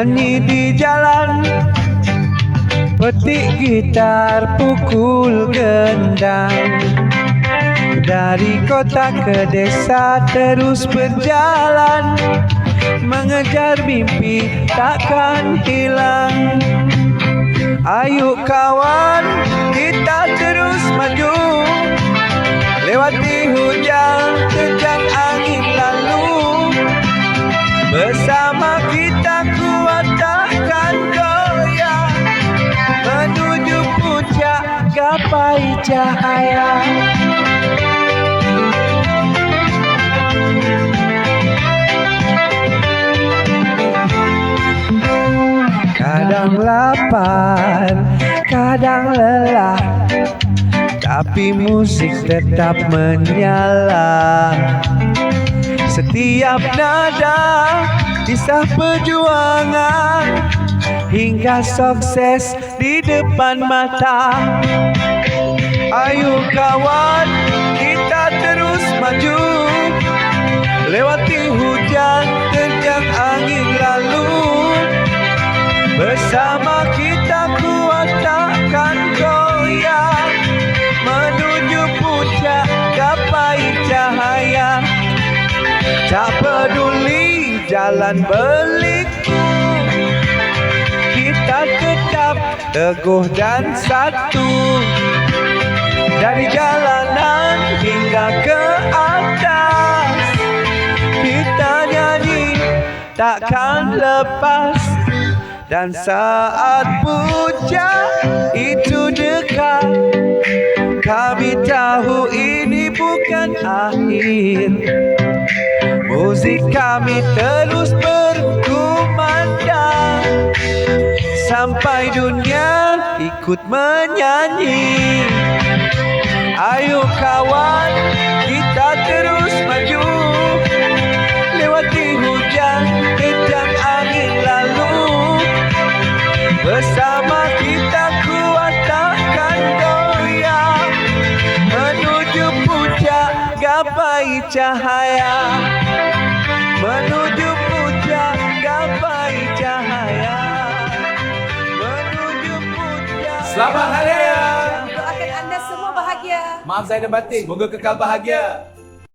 Nyanyi di jalan, petik gitar, pukul gendang. Dari kota ke desa terus berjalan, mengejar mimpi takkan hilang. Ayo kawan, kita terus maju, lewati hujan, terjang angin lalu. Bersama kita kuat takkan goyah, menuju puncak gapai cahaya. Kadang lapar, kadang lelah, tapi musik tetap menyala. Setiap nada kisah perjuangan, hingga sukses di depan mata. Ayo kawan, kita terus maju, lewati hujan, terjang angin lalu. Bersama kita kuat takkan goyah, menuju puncak gapai cahaya. Tak peduli jalan berliku, kita tetap teguh dan satu. Dari jalanan hingga ke atas, kita nyanyi takkan lepas. Dan saat puncak itu dekat, kami tahu ini bukan akhir. Musik kami terus berkumandang, sampai dunia ikut menyanyi. Ayo kawan, kita terus maju, lewati hujan, terjang angin lalu. Bersama kita kuat takkan goyah, menuju puncak gapai cahaya. Menuju puncak gapai cahaya. Menuju puncak. Selamat Hari Raya. Doakan anda semua bahagia. Maaf zahir dan batin. Semoga kekal bahagia.